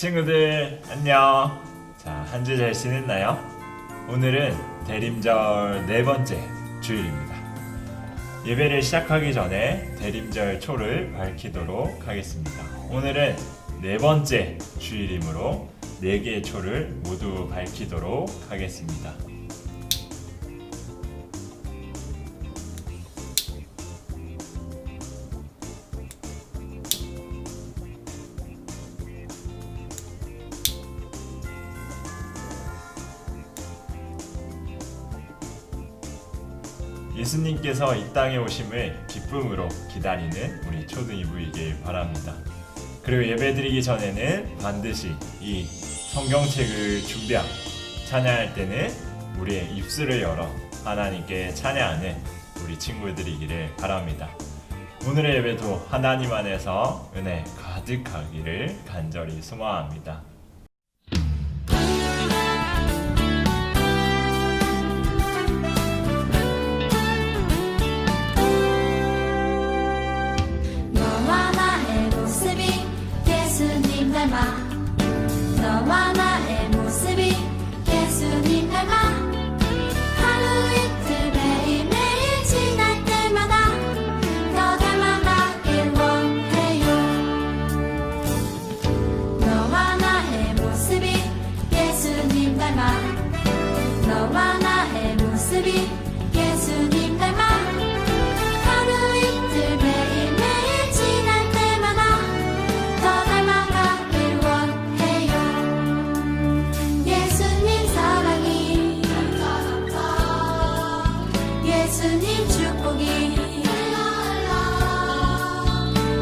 친구들 안녕. 자, 한 주 잘 지냈나요? 오늘은 대림절 네 번째 주일입니다. 예배를 시작하기 전에 대림절 초를 밝히도록 하겠습니다. 오늘은 네 번째 주일이므로 네 개의 초를 모두 밝히도록 하겠습니다. 예수님께서 이 땅에 오심을 기쁨으로 기다리는 우리 초등이부이길 바랍니다. 그리고 예배드리기 전에는 반드시 이 성경책을 준비하고 찬양할 때는 우리의 입술을 열어 하나님께 찬양하는 우리 친구들이기를 바랍니다. 오늘의 예배도 하나님 안에서 은혜 가득하기를 간절히 소망합니다. 너와 나의 모습이 예수님 닮아 하루 이틀 매일매일 지날 때마다 더 닮아가길 원해요. 너와 나의 모습이 예수님 닮아 너와 나의 모습이 예수님 닮아 하루 이틀 매일매일 지날 때마다 더 닮아가길 원해요. 예수님 사랑이 예수님 축복이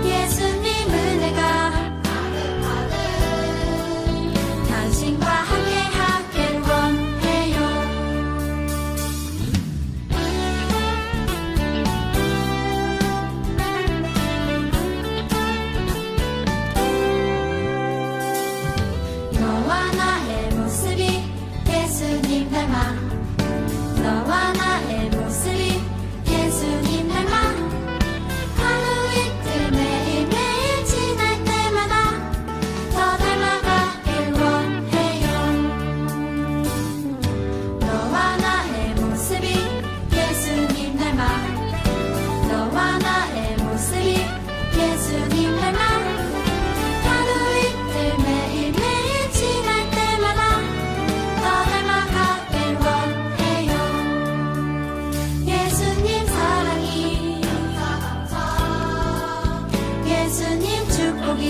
예수님 은혜가 당신과 함께 하길 원해요. 너와 나의 모습이 예수님 닮아 너와 나의 모습이 예수님 닮아 하루 이틀 매일매일 지날 때마다 더 닮아가길 원해요. 너와 나의 모습이 예수님 닮아 너와 나의 모습이 예수님 닮아 하루 이틀 매일매일 지날 때마다 더 닮아가길 원해요. 예수님 사랑이 예수님 축복이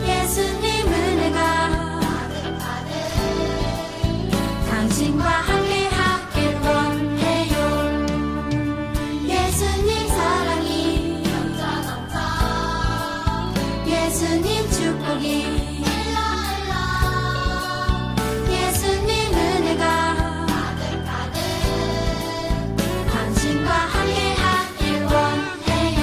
예수님 은혜가 당신과 함께 하길 원해요. 예수님 사랑이 예수님 축복이 예수님 은혜가 당신과 함께 하길 원해요.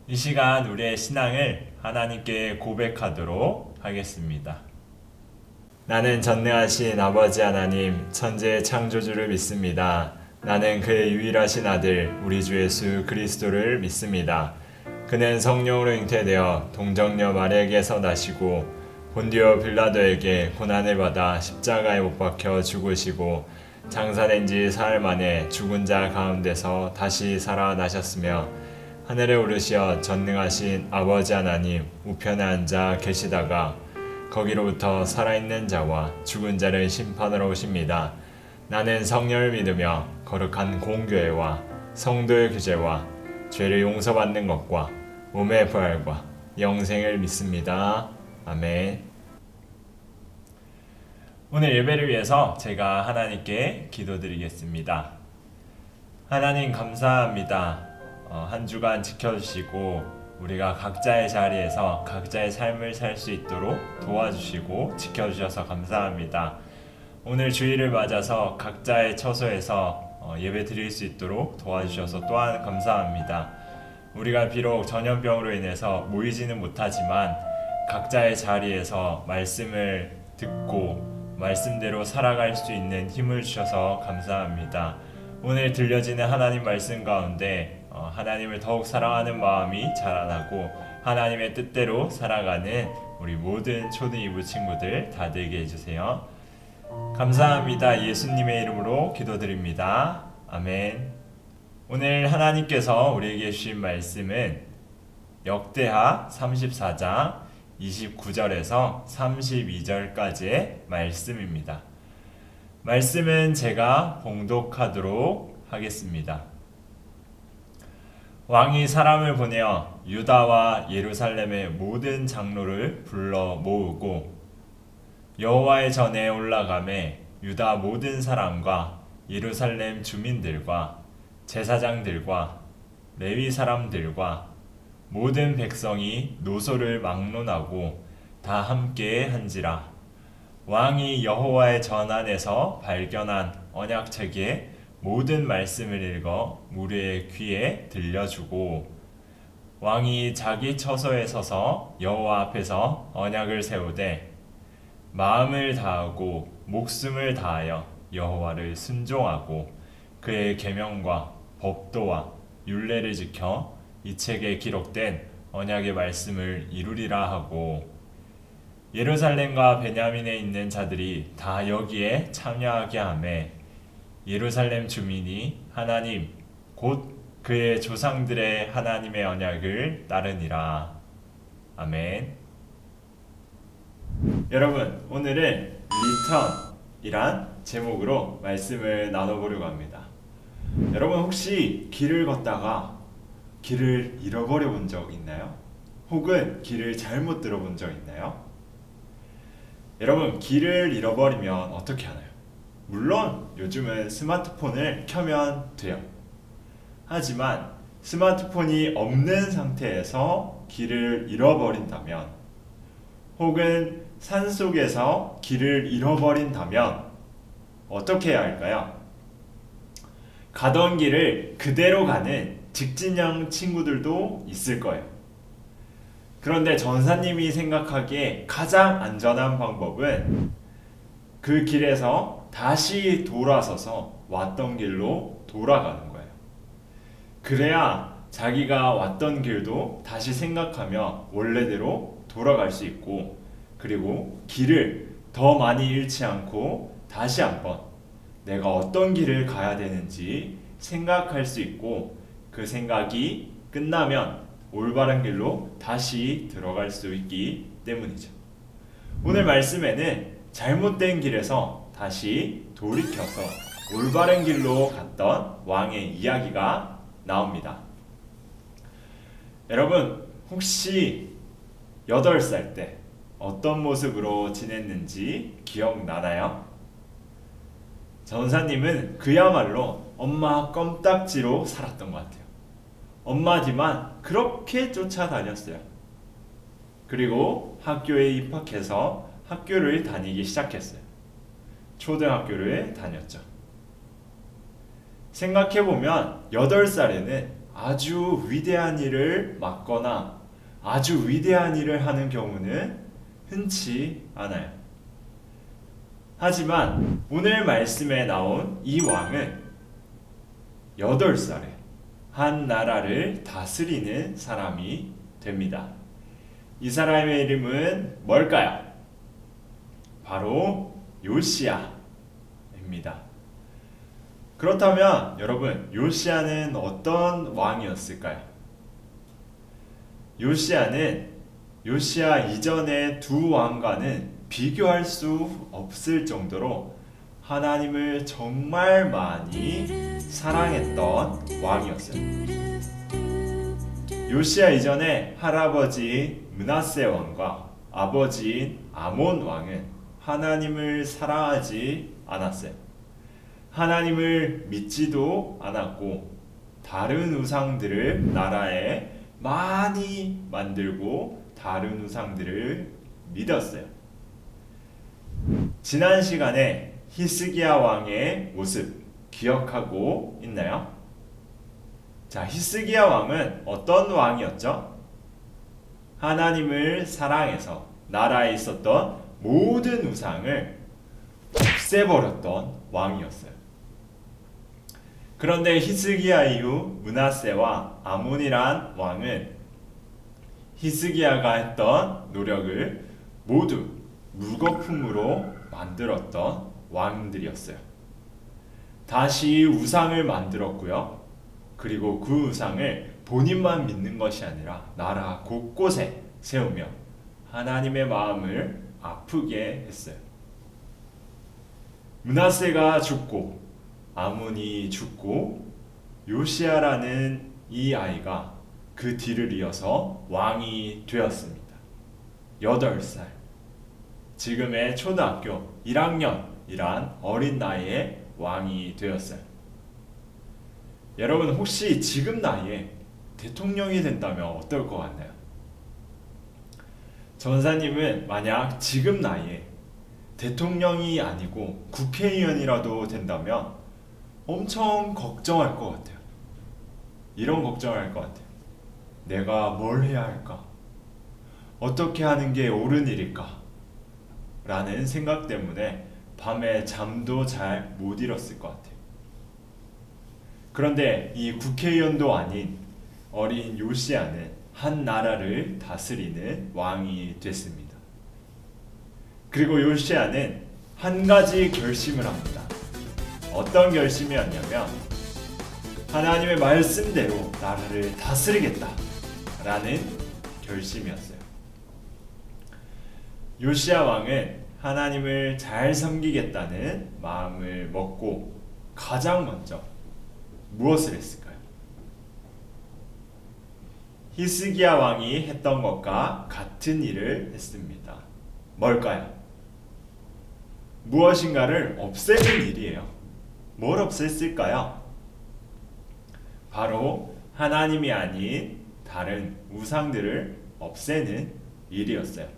이 시간 우리의 신앙을 하나님께 고백하도록 하겠습니다. 나는 전능하신 아버지 하나님, 천지의 창조주를 믿습니다. 나는 그의 유일하신 아들, 우리 주 예수 그리스도를 믿습니다. 그는 성령으로 잉태되어 동정녀 마리아에게서 나시고 본디오 빌라도에게 고난을 받아 십자가에 못 박혀 죽으시고 장사된 지 사흘 만에 죽은 자 가운데서 다시 살아나셨으며 하늘에 오르시어 전능하신 아버지 하나님 우편에 앉아 계시다가 거기로부터 살아있는 자와 죽은 자를 심판하러 오십니다. 나는 성령을 믿으며 거룩한 공교회와 성도의 규제와 죄를 용서받는 것과 몸의 부활과 영생을 믿습니다. 아멘. 오늘 예배를 위해서 제가 하나님께 기도드리겠습니다. 하나님 감사합니다. 한 주간 지켜주시고 우리가 각자의 자리에서 각자의 삶을 살 수 있도록 도와주시고 지켜주셔서 감사합니다. 오늘 주일을 맞아서 각자의 처소에서 예배 드릴 수 있도록 도와주셔서 또한 감사합니다. 우리가 비록 전염병으로 인해서 모이지는 못하지만 각자의 자리에서 말씀을 듣고 말씀대로 살아갈 수 있는 힘을 주셔서 감사합니다. 오늘 들려지는 하나님 말씀 가운데 하나님을 더욱 사랑하는 마음이 자라나고 하나님의 뜻대로 살아가는 우리 모든 초등 2부 친구들 다 되게 해주세요. 감사합니다. 예수님의 이름으로 기도드립니다. 아멘. 오늘 하나님께서 우리에게 주신 말씀은 역대하 34장 29절에서 32절까지의 말씀입니다. 말씀은 제가 봉독하도록 하겠습니다. 왕이 사람을 보내어 유다와 예루살렘의 모든 장로를 불러 모으고 여호와의 전에 올라가매 유다 모든 사람과 예루살렘 주민들과 제사장들과 레위 사람들과 모든 백성이 노소를 막론하고 다 함께 한지라. 왕이 여호와의 전 안에서 발견한 언약책에 모든 말씀을 읽어 무리의 귀에 들려주고 왕이 자기 처소에 서서 여호와 앞에서 언약을 세우되 마음을 다하고 목숨을 다하여 여호와를 순종하고 그의 계명과 법도와 율례를 지켜 이 책에 기록된 언약의 말씀을 이루리라 하고 예루살렘과 베냐민에 있는 자들이 다 여기에 참여하게 하매 예루살렘 주민이 하나님 곧 그의 조상들의 하나님의 언약을 따르니라. 아멘. 여러분, 오늘은 Return이란 제목으로 말씀을 나눠보려고 합니다. 여러분 혹시 길을 걷다가 길을 잃어버려 본 적 있나요? 혹은 길을 잘못 들어본 적 있나요? 여러분, 길을 잃어버리면 어떻게 하나요? 물론 요즘은 스마트폰을 켜면 돼요. 하지만 스마트폰이 없는 상태에서 길을 잃어버린다면 혹은 산속에서 길을 잃어버린다면 어떻게 해야 할까요? 가던 길을 그대로 가는 직진형 친구들도 있을 거예요. 그런데 전사님이 생각하기에 가장 안전한 방법은 그 길에서 다시 돌아서서 왔던 길로 돌아가는 거예요. 그래야 자기가 왔던 길도 다시 생각하며 원래대로 돌아갈 수 있고, 그리고 길을 더 많이 잃지 않고 다시 한번 내가 어떤 길을 가야 되는지 생각할 수 있고, 그 생각이 끝나면 올바른 길로 다시 들어갈 수 있기 때문이죠. 오늘 말씀에는 잘못된 길에서 다시 돌이켜서 올바른 길로 갔던 왕의 이야기가 나옵니다. 여러분 혹시 8살 때 어떤 모습으로 지냈는지 기억나나요? 전사님은 그야말로 엄마 껌딱지로 살았던 것 같아요. 엄마 뒤만 그렇게 쫓아다녔어요. 그리고 학교에 입학해서 학교를 다니기 시작했어요. 초등학교를 다녔죠. 생각해보면 8살에는 아주 위대한 일을 맡거나 아주 위대한 일을 하는 경우는 흔치 않아요. 하지만 오늘 말씀에 나온 이 왕은 8살에 한 나라를 다스리는 사람이 됩니다. 이 사람의 이름은 뭘까요? 바로 요시야입니다. 그렇다면 여러분, 요시야는 어떤 왕이었을까요? 요시야는 요시야 이전의 두 왕과는 비교할 수 없을 정도로 하나님을 정말 많이 사랑했던 왕이었어요. 요시야 이전에 할아버지 므낫세 왕과 아버지인 아몬 왕은 하나님을 사랑하지 않았어요. 하나님을 믿지도 않았고 다른 우상들을 나라에 많이 만들고 다른 우상들을 믿었어요. 지난 시간에 히스기야 왕의 모습 기억하고 있나요? 자, 히스기야 왕은 어떤 왕이었죠? 하나님을 사랑해서 나라에 있었던 모든 우상을 없애버렸던 왕이었어요. 그런데 히스기야 이후 므낫세와 아몬이란 왕은 히스기야가 했던 노력을 모두 무거품으로 만들었던 왕들이었어요. 다시 우상을 만들었고요. 그리고 그 우상을 본인만 믿는 것이 아니라 나라 곳곳에 세우며 하나님의 마음을 아프게 했어요. 므낫세가 죽고 아몬이 죽고 요시야라는 이 아이가 그 뒤를 이어서 왕이 되었습니다. 8살. 지금의 초등학교 1학년이란 어린 나이에 왕이 되었어요. 여러분, 혹시 지금 나이에 대통령이 된다면 어떨 것 같나요? 전사님은 만약 지금 나이에 대통령이 아니고 국회의원이라도 된다면 엄청 걱정할 것 같아요. 이런 걱정을 할 것 같아요. 내가 뭘 해야 할까? 어떻게 하는 게 옳은 일일까? 라는 생각 때문에 밤에 잠도 잘 못 이뤘을 것 같아요. 그런데 이 국회의원도 아닌 어린 요시야는 한 나라를 다스리는 왕이 됐습니다. 그리고 요시야는 한 가지 결심을 합니다. 어떤 결심이었냐면 하나님의 말씀대로 나라를 다스리겠다 라는 결심이었어요. 요시야 왕은 하나님을 잘 섬기겠다는 마음을 먹고 가장 먼저 무엇을 했을까요? 히스기야 왕이 했던 것과 같은 일을 했습니다. 뭘까요? 무엇인가를 없애는 일이에요. 뭘 없앴을까요? 바로 하나님이 아닌 다른 우상들을 없애는 일이었어요.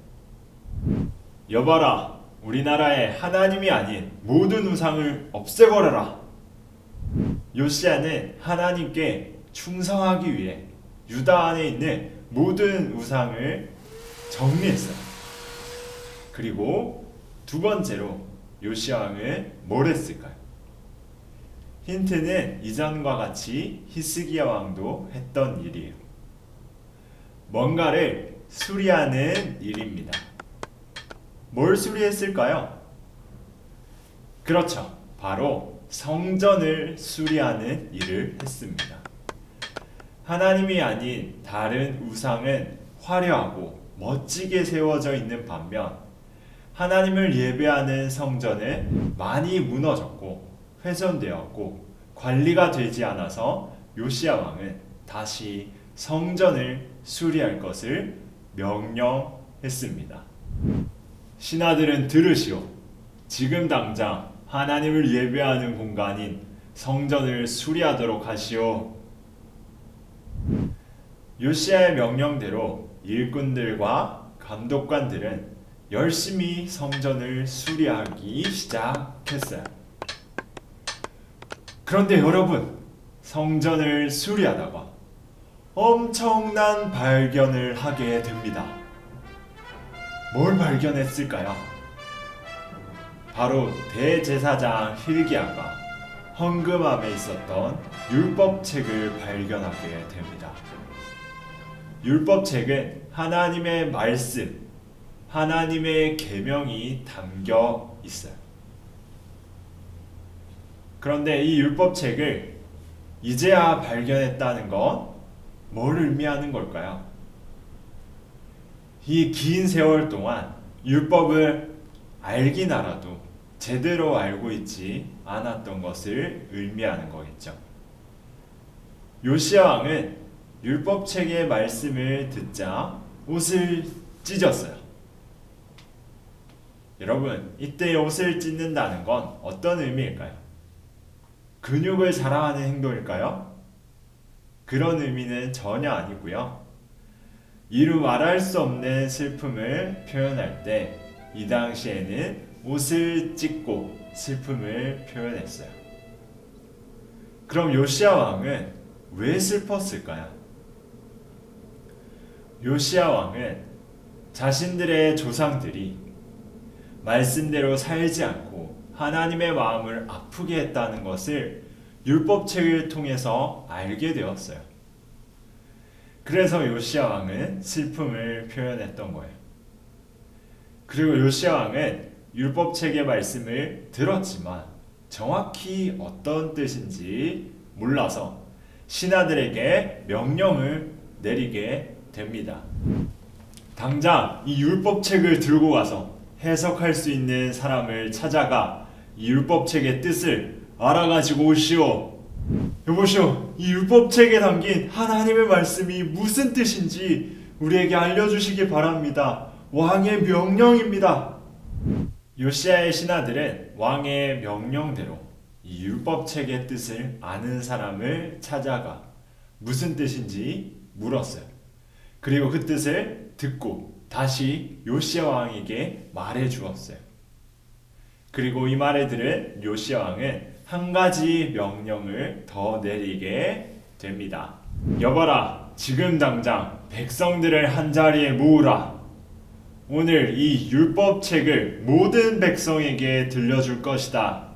여봐라, 우리나라에 하나님이 아닌 모든 우상을 없애버려라. 요시야는 하나님께 충성하기 위해 유다 안에 있는 모든 우상을 정리했어요. 그리고 두 번째로 요시야 왕은 뭘 했을까요? 힌트는 이전과 같이 히스기야 왕도 했던 일이에요. 뭔가를 수리하는 일입니다. 뭘 수리했을까요? 그렇죠. 바로 성전을 수리하는 일을 했습니다. 하나님이 아닌 다른 우상은 화려하고 멋지게 세워져 있는 반면 하나님을 예배하는 성전은 많이 무너졌고 훼손되었고 관리가 되지 않아서 요시야 왕은 다시 성전을 수리할 것을 명령했습니다. 신하들은 들으시오. 지금 당장 하나님을 예배하는 공간인 성전을 수리하도록 하시오. 요시야의 명령대로 일꾼들과 감독관들은 열심히 성전을 수리하기 시작했어요. 그런데 여러분, 성전을 수리하다가 엄청난 발견을 하게 됩니다. 뭘 발견했을까요? 바로 대제사장 hilki야가 헌금함에 있었던 율법책을 발견하게 됩니다. 율법책은 하나님의 말씀, 하나님의 계명이 담겨 있어요. 그런데 이 율법책을 이제야 발견했다는 건 뭘 의미하는 걸까요? 이 긴 세월 동안 율법을 알긴 알아도 제대로 알고 있지 않았던 것을 의미하는 거겠죠. 요시야 왕은 율법책의 말씀을 듣자 옷을 찢었어요. 여러분, 이때 옷을 찢는다는 건 어떤 의미일까요? 근육을 자랑하는 행동일까요? 그런 의미는 전혀 아니고요. 이루 말할 수 없는 슬픔을 표현할 때 이 당시에는 옷을 찢고 슬픔을 표현했어요. 그럼 요시야 왕은 왜 슬펐을까요? 요시야 왕은 자신들의 조상들이 말씀대로 살지 않고 하나님의 마음을 아프게 했다는 것을 율법책을 통해서 알게 되었어요. 그래서 요시야 왕은 슬픔을 표현했던 거예요. 그리고 요시야 왕은 율법책의 말씀을 들었지만 정확히 어떤 뜻인지 몰라서 신하들에게 명령을 내리게 됩니다. 당장 이 율법책을 들고 가서 해석할 수 있는 사람을 찾아가 이 율법책의 뜻을 알아가지고 오시오. 여보시오, 이 율법책에 담긴 하나님의 말씀이 무슨 뜻인지 우리에게 알려주시기 바랍니다. 왕의 명령입니다. 요시야의 신하들은 왕의 명령대로 이 율법책의 뜻을 아는 사람을 찾아가 무슨 뜻인지 물었어요. 그리고 그 뜻을 듣고 다시 요시야 왕에게 말해 주었어요. 그리고 이 말을 들은 요시야 왕은 한 가지 명령을 더 내리게 됩니다. 여봐라, 지금 당장 백성들을 한자리에 모으라. 오늘 이 율법책을 모든 백성에게 들려줄 것이다.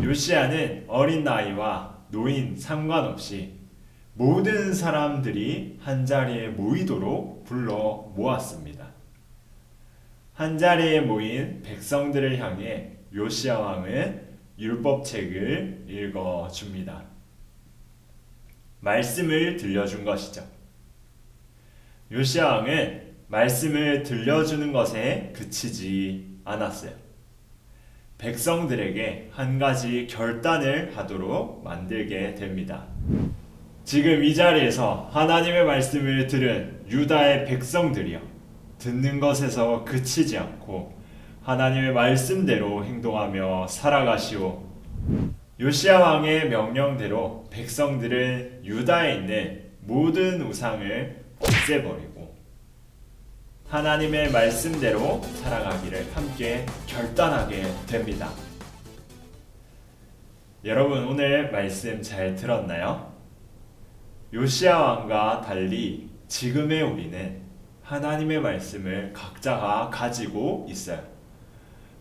요시야는 어린 나이와 노인 상관없이 모든 사람들이 한자리에 모이도록 불러 모았습니다. 한자리에 모인 백성들을 향해 요시야 왕은 율법책을 읽어줍니다. 말씀을 들려준 것이죠. 요시야 왕은 말씀을 들려주는 것에 그치지 않았어요. 백성들에게 한 가지 결단을 하도록 만들게 됩니다. 지금 이 자리에서 하나님의 말씀을 들은 유다의 백성들이여, 듣는 것에서 그치지 않고 하나님의 말씀대로 행동하며 살아가시오. 요시야 왕의 명령대로 백성들은 유다에 있는 모든 우상을 없애버리고 하나님의 말씀대로 살아가기를 함께 결단하게 됩니다. 여러분, 오늘 말씀 잘 들었나요? 요시야 왕과 달리 지금의 우리는 하나님의 말씀을 각자가 가지고 있어요.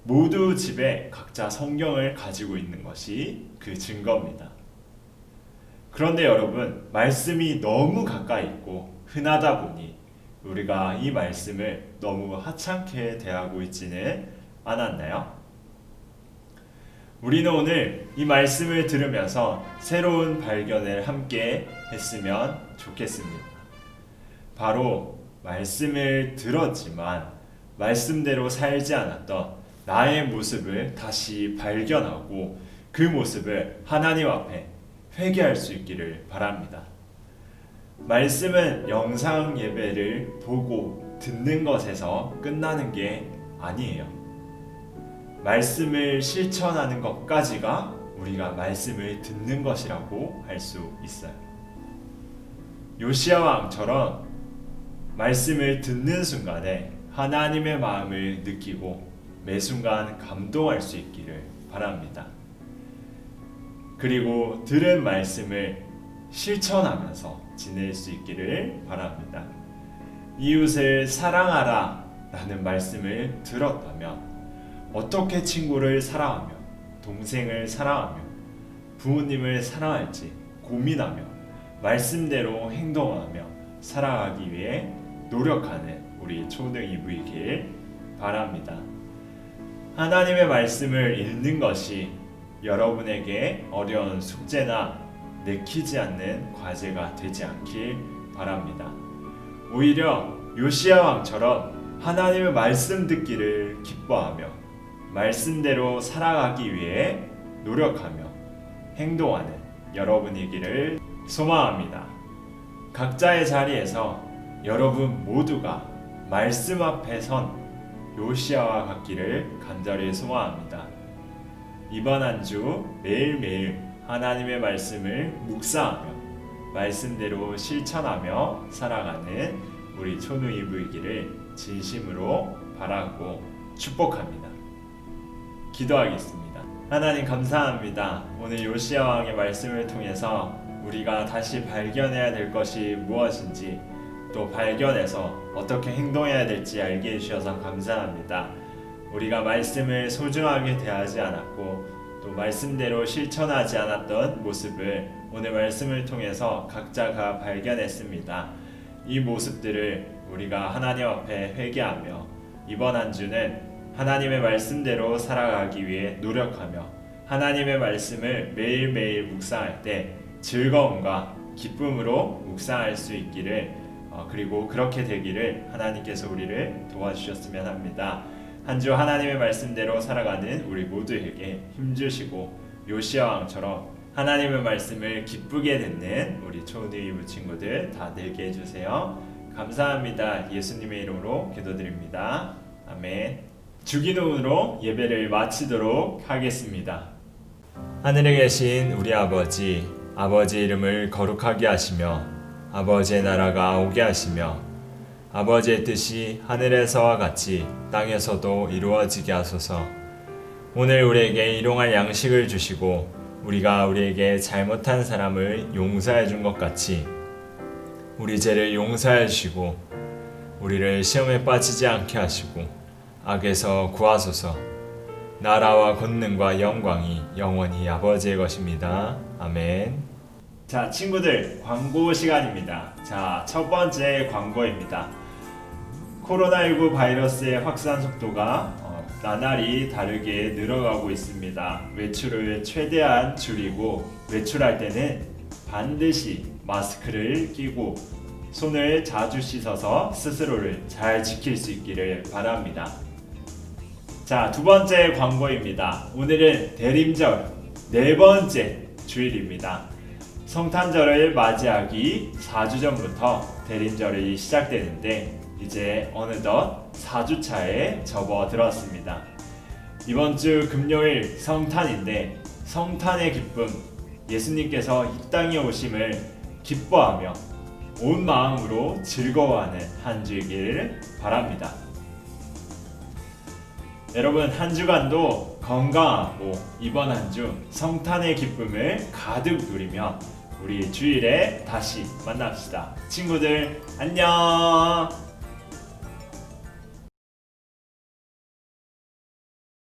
모두 집에 각자 성경을 가지고 있는 것이 그 증거입니다. 그런데 여러분, 말씀이 너무 가까이 있고 흔하다 보니 우리가 이 말씀을 너무 하찮게 대하고 있지는 않았나요? 우리는 오늘 이 말씀을 들으면서 새로운 발견을 함께 했으면 좋겠습니다. 바로 말씀을 들었지만 말씀대로 살지 않았던 나의 모습을 다시 발견하고 그 모습을 하나님 앞에 회개할 수 있기를 바랍니다. 말씀은 영상 예배를 보고 듣는 것에서 끝나는 게 아니에요. 말씀을 실천하는 것까지가 우리가 말씀을 듣는 것이라고 할 수 있어요. 요시야 왕처럼 말씀을 듣는 순간에 하나님의 마음을 느끼고 매 순간 감동할 수 있기를 바랍니다. 그리고 들은 말씀을 실천하면서 지낼 수 있기를 바랍니다. 이웃을 사랑하라 라는 말씀을 들었다면 어떻게 친구를 사랑하며 동생을 사랑하며 부모님을 사랑할지 고민하며 말씀대로 행동하며 살아가기 위해 노력하는 우리 초등 2부이길 바랍니다. 하나님의 말씀을 읽는 것이 여러분에게 어려운 숙제나 내키지 않는 과제가 되지 않길 바랍니다. 오히려 요시야 왕처럼 하나님의 말씀 듣기를 기뻐하며 말씀대로 살아가기 위해 노력하며 행동하는 여러분이기를 소망합니다. 각자의 자리에서 여러분 모두가 말씀 앞에 선 요시야와 같기를 간절히 소망합니다. 이번 한 주 매일매일 하나님의 말씀을 묵상하며 말씀대로 실천하며 살아가는 우리 초등 2부이기를 진심으로 바라고 축복합니다. 기도하겠습니다. 하나님 감사합니다. 오늘 요시야 왕의 말씀을 통해서 우리가 다시 발견해야 될 것이 무엇인지 또 발견해서 어떻게 행동해야 될지 알게 해주셔서 감사합니다. 우리가 말씀을 소중하게 대하지 않았고 또 말씀대로 실천하지 않았던 모습을 오늘 말씀을 통해서 각자가 발견했습니다. 이 모습들을 우리가 하나님 앞에 회개하며 이번 한 주는 하나님의 말씀대로 살아가기 위해 노력하며 하나님의 말씀을 매일매일 묵상할 때 즐거움과 기쁨으로 묵상할 수 있기를 그리고 그렇게 되기를 하나님께서 우리를 도와주셨으면 합니다. 한 주 하나님의 말씀대로 살아가는 우리 모두에게 힘주시고 요시야 왕처럼 하나님의 말씀을 기쁘게 듣는 우리 초등 2부 친구들 다 되게 해주세요. 감사합니다. 예수님의 이름으로 기도드립니다. 아멘. 주기도문으로 예배를 마치도록 하겠습니다. 하늘에 계신 우리 아버지, 아버지 이름을 거룩하게 하시며 아버지의 나라가 오게 하시며 아버지의 뜻이 하늘에서와 같이 땅에서도 이루어지게 하소서. 오늘 우리에게 일용할 양식을 주시고 우리가 우리에게 잘못한 사람을 용서해 준 것 같이 우리 죄를 용서해 주시고 우리를 시험에 빠지지 않게 하시고 악에서 구하소서. 나라와 권능과 영광이 영원히 아버지의 것입니다. 아멘. 자, 친구들, 광고 시간입니다. 자, 첫 번째 광고입니다. 코로나19 바이러스의 확산 속도가 나날이 다르게 늘어가고 있습니다. 외출을 최대한 줄이고 외출할 때는 반드시 마스크를 끼고 손을 자주 씻어서 스스로를 잘 지킬 수 있기를 바랍니다. 자, 두 번째 광고입니다. 오늘은 대림절 네 번째 주일입니다. 성탄절을 맞이하기 4주 전부터 대림절이 시작되는데 이제 어느덧 4주차에 접어들었습니다. 이번 주 금요일 성탄인데 성탄의 기쁨, 예수님께서 이 땅에 오심을 기뻐하며 온 마음으로 즐거워하는 한 주이길 바랍니다. 여러분, 한 주간도 건강하고 이번 한 주 성탄의 기쁨을 가득 누리며 우리 주일에 다시 만납시다. 친구들 안녕.